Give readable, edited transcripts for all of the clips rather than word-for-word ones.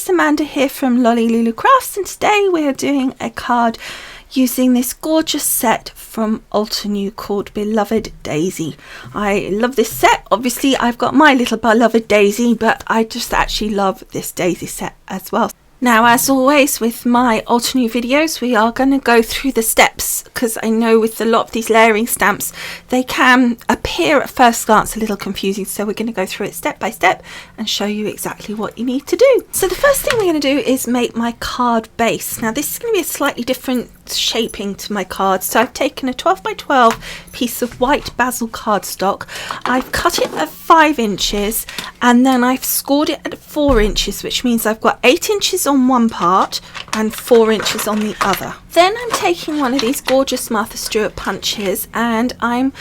guys, Amanda here from Lolli Lulu Crafts, and today we're doing a card using this gorgeous set from Altenew called Beloved Daisy. I love this set. Obviously I've got my little beloved Daisy, but I just actually love this Daisy set as well. Now, as always with my Altenew videos, we are going to go through the steps, because I know with a lot of these layering stamps they can appear at first glance a little confusing, so we're going to go through it step by step and show you exactly what you need to do. So the first thing we're going to do is make my card base. Now this is going to be a slightly different shaping to my card, so I've taken a 12 by 12 piece of white basil cardstock. I've cut it at 5 inches and then I've scored it at 4 inches, which means I've got 8 inches on one part and 4 inches on the other. Then I'm taking one of these gorgeous Martha Stewart punches and I'm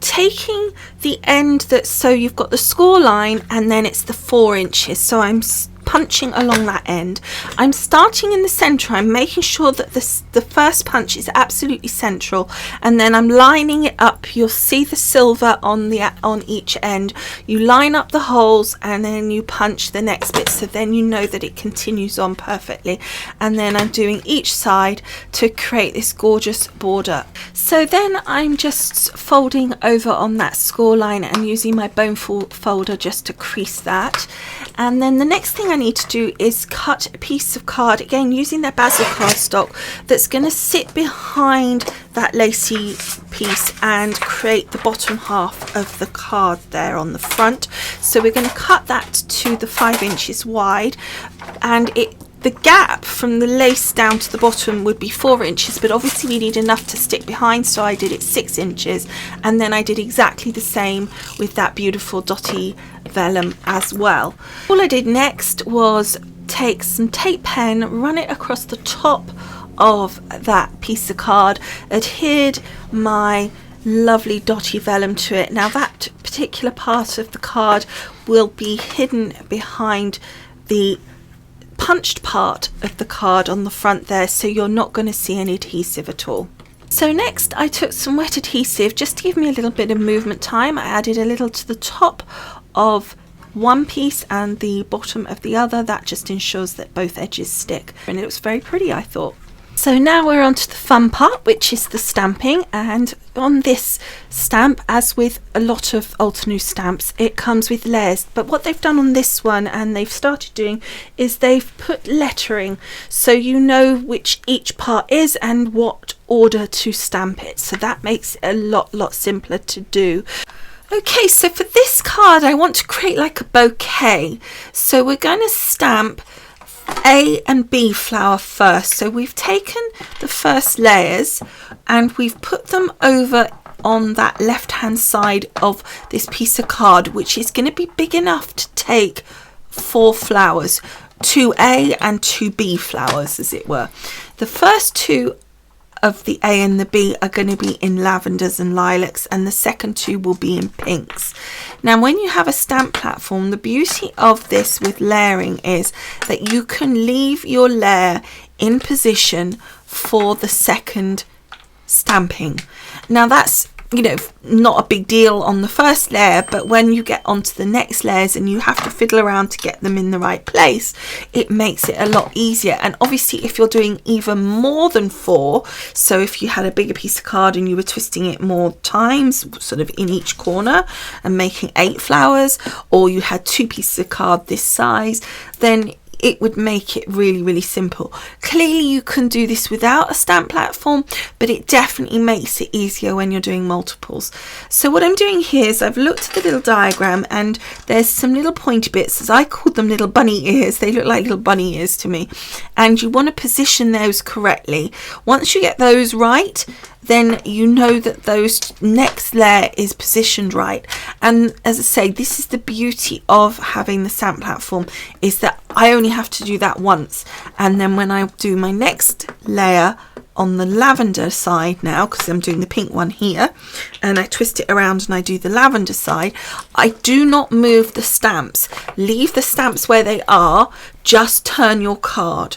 taking the end that, so you've got the score line and then it's the 4 inches, so I'm punching along that end. I'm starting in the center. I'm making sure that the first punch is absolutely central, and then I'm lining it up. You'll see the silver on each end. You line up the holes and then you punch the next bit, so then you know that it continues on perfectly. And then I'm doing each side to create this gorgeous border. So then I'm just folding over on that score line and using my bone folder just to crease that. And then the next thing I need to do is cut a piece of card, again using that basil cardstock, that's going to sit behind that lacy piece and create the bottom half of the card there on the front. So we're going to cut that to the 5 inches wide, and the gap from the lace down to the bottom would be 4 inches, but obviously we need enough to stick behind, so I did it 6 inches, and then I did exactly the same with that beautiful dotty vellum as well. All I did next was take some tape pen, run it across the top of that piece of card, adhered my lovely dotty vellum to it. Now that particular part of the card will be hidden behind the punched part of the card on the front there, so you're not going to see any adhesive at all. So next I took some wet adhesive just to give me a little bit of movement time. I added a little to the top of one piece and the bottom of the other. That just ensures that both edges stick, and it was very pretty, I thought. So now we're on to the fun part, which is the stamping. And on this stamp, as with a lot of Altenew stamps, it comes with layers, but what they've done on this one, and they've started doing, is they've put lettering so you know which each part is and what order to stamp it, so that makes it a lot simpler to do. Okay, so for this card I want to create like a bouquet, so we're going to stamp A and B flower first. So we've taken the first layers and we've put them over on that left hand side of this piece of card, which is going to be big enough to take 4 flowers, 2 A and 2 B flowers as it were. The first 2 of the A and the B are going to be in lavenders and lilacs, and the second 2 will be in pinks. Now when you have a stamp platform, the beauty of this with layering is that you can leave your layer in position for the second stamping. Now that's, you know, not a big deal on the first layer, but when you get onto the next layers and you have to fiddle around to get them in the right place, it makes it a lot easier. And obviously if you're doing even more than 4, so if you had a bigger piece of card and you were twisting it more times, sort of in each corner and making 8 flowers, or you had 2 pieces of card this size, then it would make it really simple. Clearly you can do this without a stamp platform, but it definitely makes it easier when you're doing multiples. So what I'm doing here is I've looked at the little diagram, and there's some little pointy bits, as I called them little bunny ears. They look like little bunny ears to me, and you want to position those correctly. Once you get those right, then you know that those next layer is positioned right. And as I say, this is the beauty of having the stamp platform, is that I only have to do that once, and then when I do my next layer on the lavender side now, because I'm doing the pink one here, and I twist it around and I do the lavender side, I do not move the stamps. Leave the stamps where they are, just turn your card.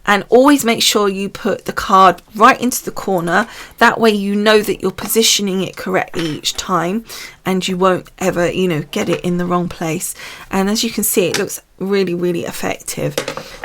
And always make sure you put the card right into the corner. That way you know that you're positioning it correctly each time, and you won't ever, you know, get it in the wrong place. And as you can see, it looks really effective.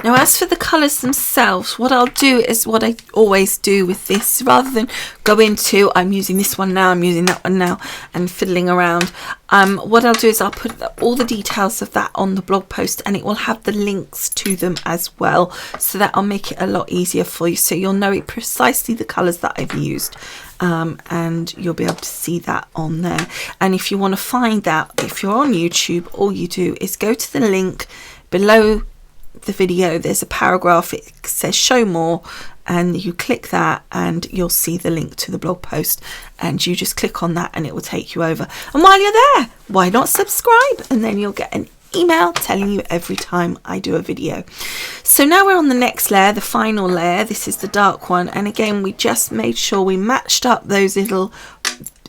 Now as for the colours themselves, what I'll do is what I always do with this, rather than go into I'm using this one now, I'm using that one now, and fiddling around. What I'll do is I'll put all the details of that on the blog post, and it will have the links to them as well, so that I'll make it a lot easier for you, so you'll know precisely the colours that I've used. And you'll be able to see that on there. And if you want to find that, if you're on YouTube, all you do is go to the link below the video. There's a paragraph, it says show more, and you click that and you'll see the link to the blog post, and you just click on that and it will take you over. And while you're there, why not subscribe, and then you'll get an email telling you every time I do a video. So now we're on the next layer, the final layer. This is the dark one, and again we just made sure we matched up those little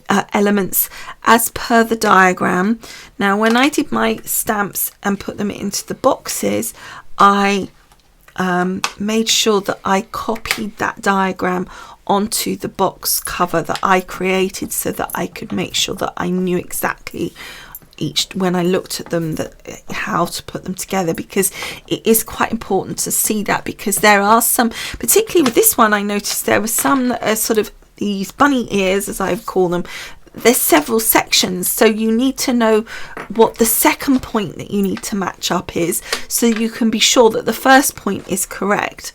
elements as per the diagram. Now when I did my stamps and put them into the boxes, I made sure that I copied that diagram onto the box cover that I created, so that I could make sure that I knew exactly when I looked at them how to put them together, because it is quite important to see that, because there are some, particularly with this one, I noticed there were some that are sort of these bunny ears, as I call them. There's several sections, so you need to know what the second point that you need to match up is, so you can be sure that the first point is correct.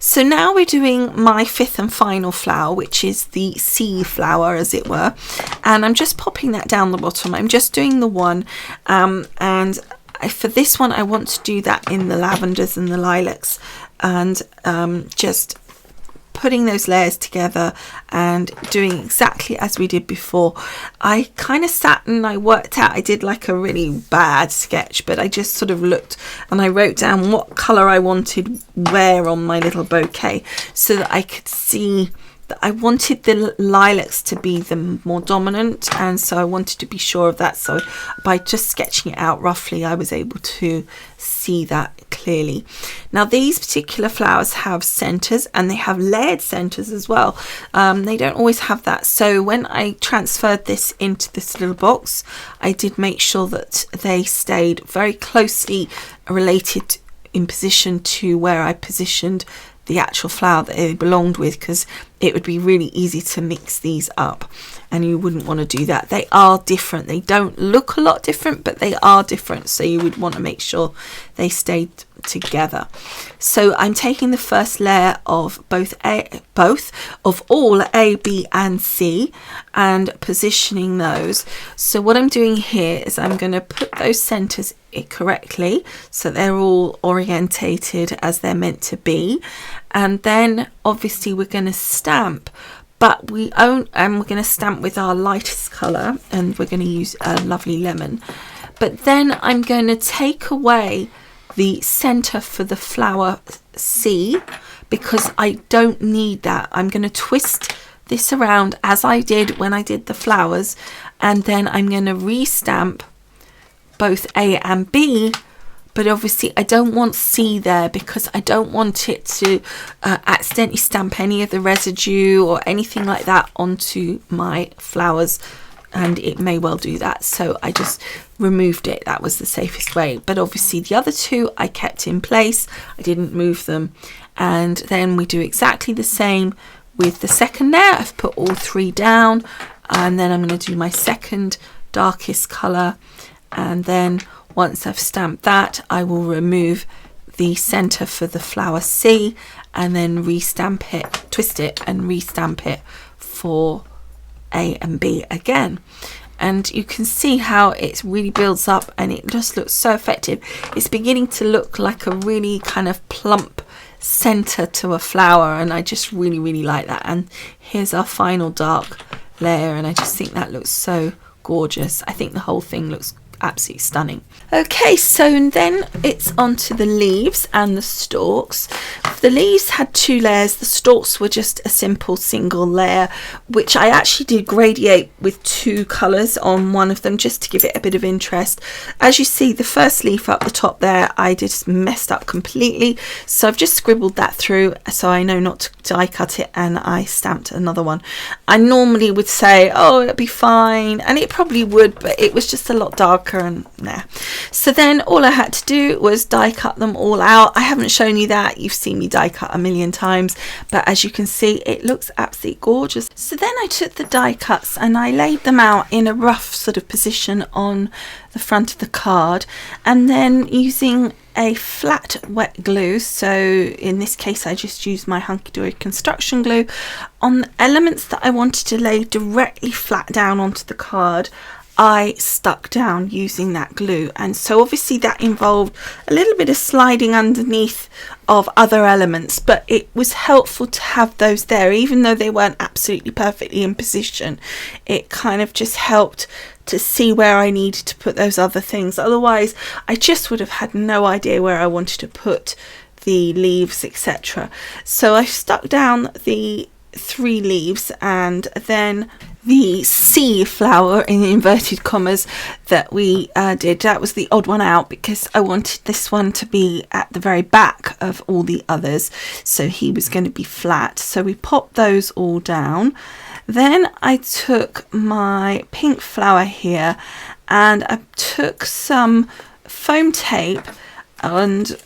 So now we're doing my fifth and final flower, which is the sea flower, as it were, and I'm just popping that down the bottom. I'm just doing the one, and for this one I want to do that in the lavenders and the lilacs, and just putting those layers together and doing exactly as we did before. I kind of sat and I worked out, I did like a really bad sketch, but I just sort of looked and I wrote down what colour I wanted where on my little bouquet, so that I could see that I wanted the lilacs to be the more dominant, and so I wanted to be sure of that. So by just sketching it out roughly, I was able to see that clearly. Now these particular flowers have centers, and they have layered centers as well. They don't always have that, so when I transferred this into this little box, I did make sure that they stayed very closely related in position to where I positioned the actual flower that they belonged with, because it would be really easy to mix these up, and you wouldn't want to do that. They are different. They don't look a lot different, but they are different, so you would want to make sure they stayed together. So I'm taking the first layer of all A, B and C and positioning those. So what I'm doing here is I'm going to put those centers correctly, so they're all orientated as they're meant to be, and then obviously we're going to stamp, but we're going to stamp with our lightest color, and we're going to use a lovely lemon. But then I'm going to take away the center for the flower C, because I don't need that. I'm going to twist this around as I did when I did the flowers, and then I'm going to re-stamp both A and B, but obviously I don't want C there, because I don't want it to accidentally stamp any of the residue or anything like that onto my flowers, and it may well do that, so I just removed it. That was the safest way. But obviously the other two I kept in place, I didn't move them. And then we do exactly the same with the second layer. I've put all three down, and then I'm going to do my second darkest color, and then once I've stamped that, I will remove the center for the flower C, and then re-stamp it, twist it and re-stamp it for A and B again. And you can see how it really builds up, and it just looks so effective. It's beginning to look like a really kind of plump center to a flower, and I just really like that. And here's our final dark layer, and I just think that looks so gorgeous. I think the whole thing looks absolutely stunning. Okay, so then it's onto the leaves and the stalks. The leaves had two layers, the stalks were just a simple single layer, which I actually did gradiate with two colours on one of them just to give it a bit of interest. As you see, the first leaf up the top there, I just messed up completely, so I've just scribbled that through so I know not to die cut it, and I stamped another one. I normally would say, oh, it'll be fine, and it probably would, but it was just a lot darker lacquer and nah. So then all I had to do was die cut them all out. I haven't shown you that, you've seen me die cut a million times, but as you can see, it looks absolutely gorgeous. So then I took the die cuts and I laid them out in a rough sort of position on the front of the card, and then using a flat wet glue, so in this case I just used my Hunky Dory construction glue, on the elements that I wanted to lay directly flat down onto the card, I stuck down using that glue. And so obviously that involved a little bit of sliding underneath of other elements, but it was helpful to have those there, even though they weren't absolutely perfectly in position. It kind of just helped to see where I needed to put those other things. Otherwise I just would have had no idea where I wanted to put the leaves, etc. So I stuck down the 3 leaves, and then the C flower in inverted commas that we did, that was the odd one out because I wanted this one to be at the very back of all the others, so he was going to be flat. So we popped those all down. Then I took my pink flower here and I took some foam tape and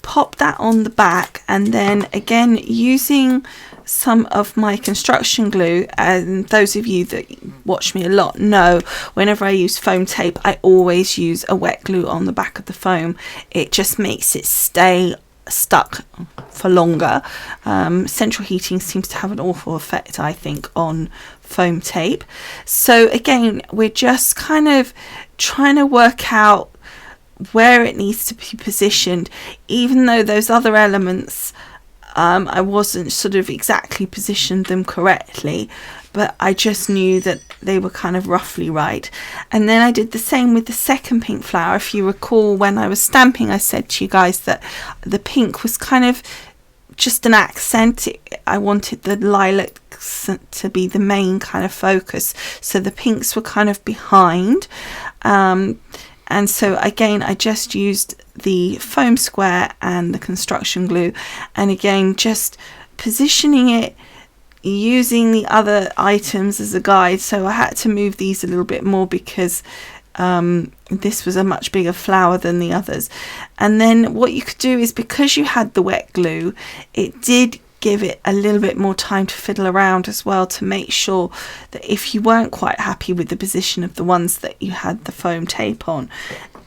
popped that on the back, and then again using some of my construction glue, and those of you that watch me a lot know whenever I use foam tape I always use a wet glue on the back of the foam. It just makes it stay stuck for longer. Central heating seems to have an awful effect, I think, on foam tape. So again, we're just kind of trying to work out where it needs to be positioned, even though those other elements I wasn't sort of exactly positioned them correctly, but I just knew that they were kind of roughly right. And then I did the same with the second pink flower. If you recall, when I was stamping, I said to you guys that the pink was kind of just an accent. I wanted the lilacs to be the main kind of focus, so the pinks were kind of behind. And so again, I just used the foam square and the construction glue, and again just positioning it using the other items as a guide. So I had to move these a little bit more because this was a much bigger flower than the others. And then what you could do is, because you had the wet glue, it did give it a little bit more time to fiddle around as well, to make sure that if you weren't quite happy with the position of the ones that you had the foam tape on,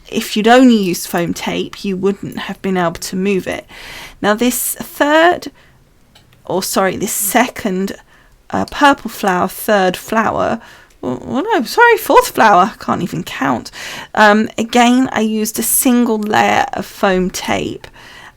if you'd only used foam tape you wouldn't have been able to move it. Now this second purple flower, third flower, fourth flower, I can't even count. Again, I used a single layer of foam tape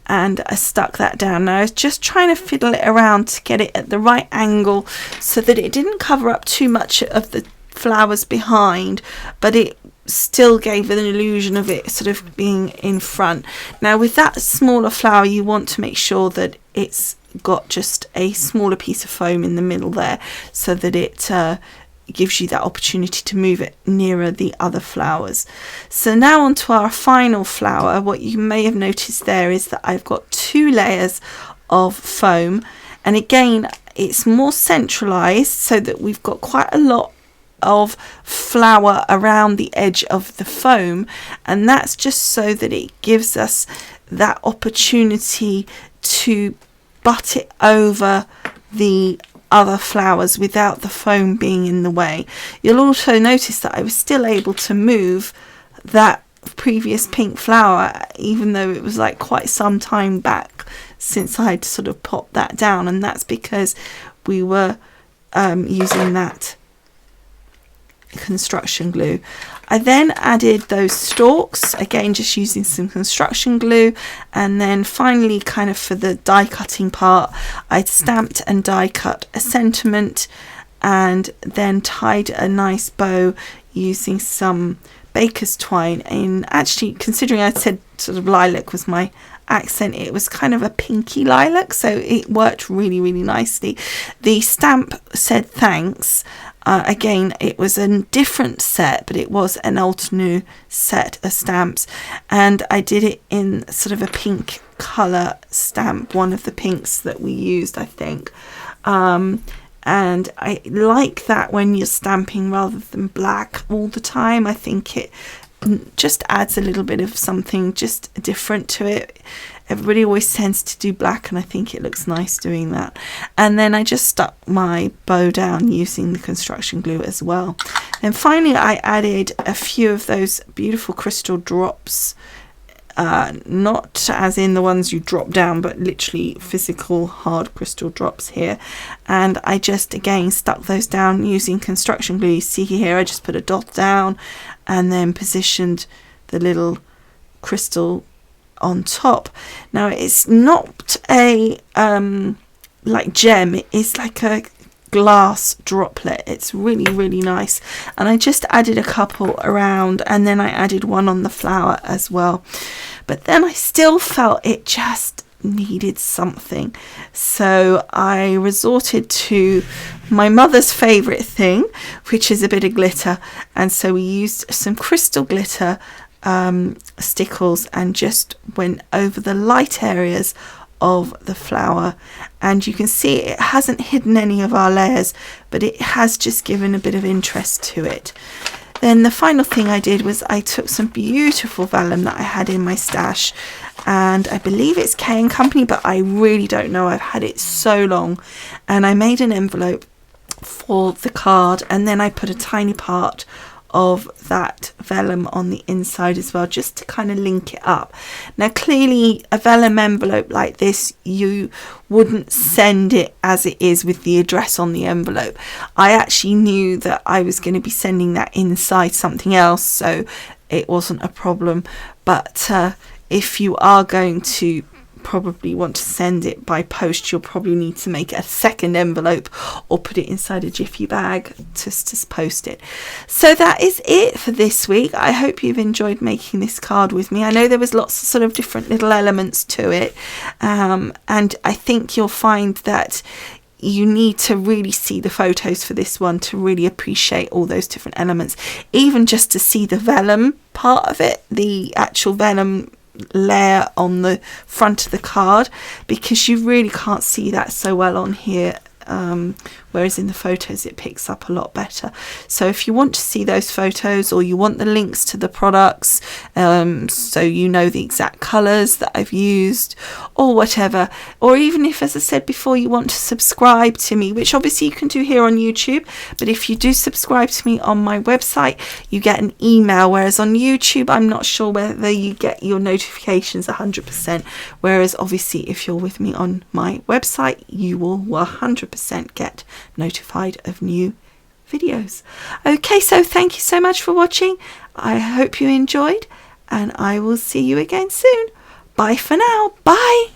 and I stuck that down. Now I was just trying to fiddle it around to get it at the right angle so that it didn't cover up too much of the flowers behind, but it still gave an illusion of it sort of being in front. Now with that smaller flower, you want to make sure that it's got just a smaller piece of foam in the middle there, so that it gives you that opportunity to move it nearer the other flowers. So now on to our final flower. What you may have noticed there is that I've got 2 layers of foam, and again it's more centralized so that we've got quite a lot of flower around the edge of the foam, and that's just so that it gives us that opportunity to butt it over the other flowers without the foam being in the way. You'll also notice that I was still able to move that previous pink flower, even though it was like quite some time back since I'd sort of popped that down, and that's because we were using that construction glue. I then added those stalks, again just using some construction glue, and then finally, kind of for the die cutting part, I stamped and die cut a sentiment and then tied a nice bow using some baker's twine. And actually, considering I said sort of lilac was my accent, it was kind of a pinky lilac, so it worked really nicely. The stamp said thanks. Again, it was a different set, but it was an Altenew set of stamps, and I did it in sort of a pink colour stamp, one of the pinks that we used, I think. And I like that when you're stamping rather than black all the time. I think it just adds a little bit of something just different to it. Everybody always tends to do black, and I think it looks nice doing that. And then I just stuck my bow down using the construction glue as well. And finally I added a few of those beautiful crystal drops, not as in the ones you drop down, but literally physical hard crystal drops here. And I just again stuck those down using construction glue. You see here I just put a dot down and then positioned the little crystal on top. Now it's not a like gem, it is like a glass droplet. It's really nice, and I just added a couple around, and then I added one on the flower as well. But then I still felt it just needed something, so I resorted to my mother's favorite thing, which is a bit of glitter. And so we used some crystal glitter stickles and just went over the light areas of the flower, and you can see it hasn't hidden any of our layers, but it has just given a bit of interest to it. Then the final thing I did was I took some beautiful vellum that I had in my stash, and I believe it's K & Company, but I really don't know, I've had it so long, and I made an envelope for the card, and then I put a tiny part of that vellum on the inside as well, just to kind of link it up. Now clearly a vellum envelope like this, you wouldn't send it as it is with the address on the envelope. I actually knew that I was going to be sending that inside something else, so it wasn't a problem. But if you are going to probably want to send it by post, you'll probably need to make a second envelope or put it inside a jiffy bag to post it. So that is it for this week. I hope you've enjoyed making this card with me. I know there was lots of sort of different little elements to it, and I think you'll find that you need to really see the photos for this one to really appreciate all those different elements, even just to see the vellum part of it, the actual vellum layer on the front of the card, because you really can't see that so well on here, whereas in the photos it picks up a lot better. So if you want to see those photos, or you want the links to the products, so you know the exact colours that I've used or whatever, or even if, as I said before, you want to subscribe to me, which obviously you can do here on YouTube, but if you do subscribe to me on my website, you get an email, whereas on YouTube I'm not sure whether you get your notifications 100%, whereas obviously if you're with me on my website, you will 100% get notified of new videos. Okay, so thank you so much for watching. I hope you enjoyed, and I will see you again soon. Bye for now. Bye.